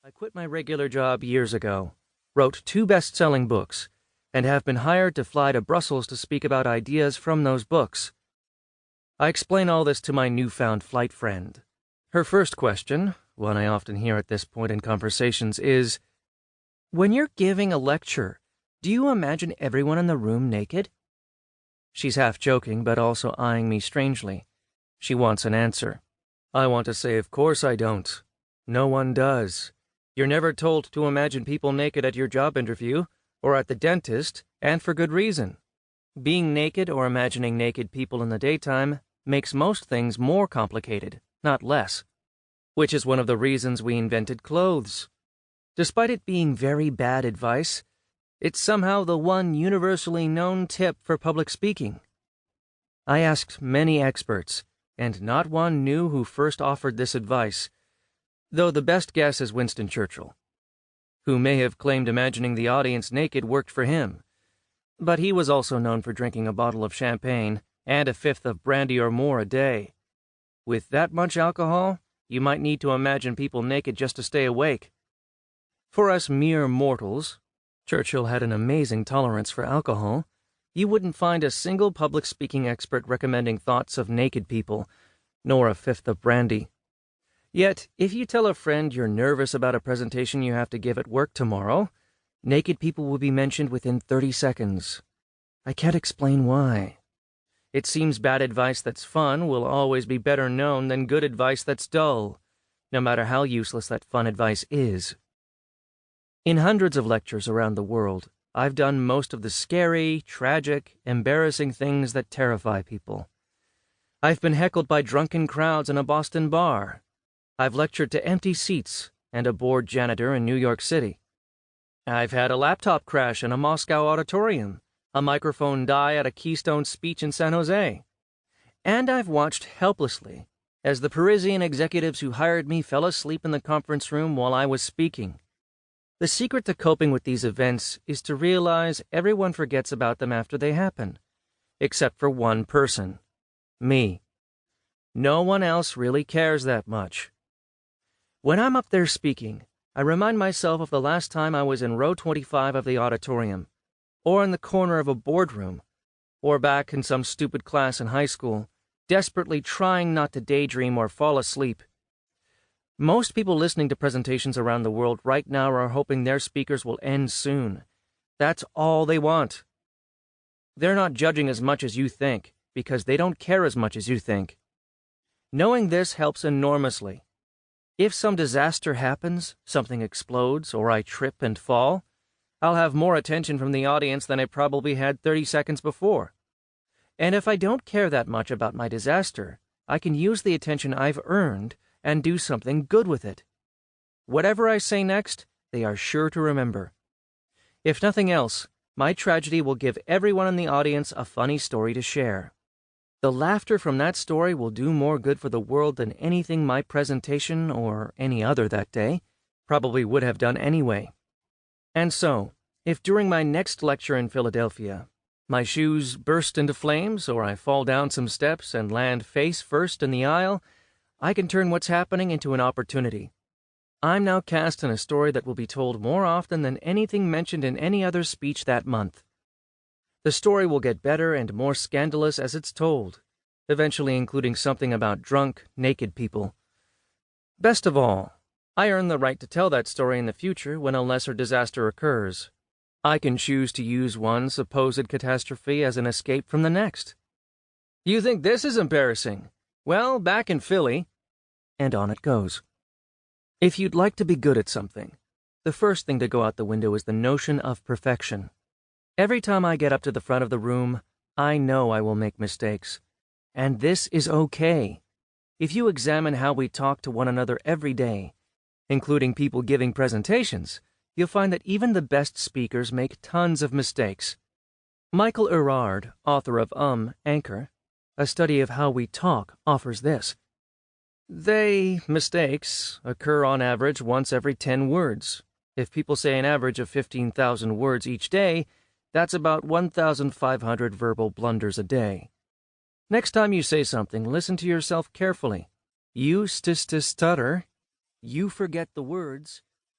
I quit my regular job years ago, wrote 2 best-selling books, and have been hired to fly to Brussels to speak about ideas from those books. I explain all this to my newfound flight friend. Her first question, one I often hear at this point in conversations, is, "When you're giving a lecture, do you imagine everyone in the room naked?" She's half joking, but also eyeing me strangely. She wants an answer. I want to say, of course I don't. No one does. You're never told to imagine people naked at your job interview, or at the dentist, and for good reason. Being naked or imagining naked people in the daytime makes most things more complicated, not less. Which is one of the reasons we invented clothes. Despite it being very bad advice, it's somehow the one universally known tip for public speaking. I asked many experts, and not one knew who first offered this advice, though the best guess is Winston Churchill, who may have claimed imagining the audience naked worked for him. But he was also known for drinking a bottle of champagne and a fifth of brandy or more a day. With that much alcohol, you might need to imagine people naked just to stay awake. For us mere mortals, Churchill had an amazing tolerance for alcohol. You wouldn't find a single public speaking expert recommending thoughts of naked people, nor a fifth of brandy. Yet, if you tell a friend you're nervous about a presentation you have to give at work tomorrow, naked people will be mentioned within 30 seconds. I can't explain why. It seems bad advice that's fun will always be better known than good advice that's dull, no matter how useless that fun advice is. In hundreds of lectures around the world, I've done most of the scary, tragic, embarrassing things that terrify people. I've been heckled by drunken crowds in a Boston bar. I've lectured to empty seats and a bored janitor in New York City. I've had a laptop crash in a Moscow auditorium, a microphone die at a Keystone speech in San Jose. And I've watched helplessly as the Parisian executives who hired me fell asleep in the conference room while I was speaking. The secret to coping with these events is to realize everyone forgets about them after they happen, except for one person, me. No one else really cares that much. When I'm up there speaking, I remind myself of the last time I was in row 25 of the auditorium, or in the corner of a boardroom, or back in some stupid class in high school, desperately trying not to daydream or fall asleep. Most people listening to presentations around the world right now are hoping their speakers will end soon. That's all they want. They're not judging as much as you think, because they don't care as much as you think. Knowing this helps enormously. If some disaster happens, something explodes, or I trip and fall, I'll have more attention from the audience than I probably had 30 seconds before. And if I don't care that much about my disaster, I can use the attention I've earned and do something good with it. Whatever I say next, they are sure to remember. If nothing else, my tragedy will give everyone in the audience a funny story to share. The laughter from that story will do more good for the world than anything my presentation, or any other that day, probably would have done anyway. And so, if during my next lecture in Philadelphia, my shoes burst into flames or I fall down some steps and land face first in the aisle, I can turn what's happening into an opportunity. I'm now cast in a story that will be told more often than anything mentioned in any other speech that month. The story will get better and more scandalous as it's told, eventually including something about drunk, naked people. Best of all, I earn the right to tell that story in the future when a lesser disaster occurs. I can choose to use one supposed catastrophe as an escape from the next. You think this is embarrassing? Well, back in Philly. And on it goes. If you'd like to be good at something, the first thing to go out the window is the notion of perfection. Every time I get up to the front of the room, I know I will make mistakes. And this is okay. If you examine how we talk to one another every day, including people giving presentations, you'll find that even the best speakers make tons of mistakes. Michael Erard, author of Anchor, a study of how we talk, offers this. Mistakes, occur on average once every 10 words. If people say an average of 15,000 words each day, that's about 1,500 verbal blunders a day. Next time you say something, listen to yourself carefully. You stutter, you forget the words,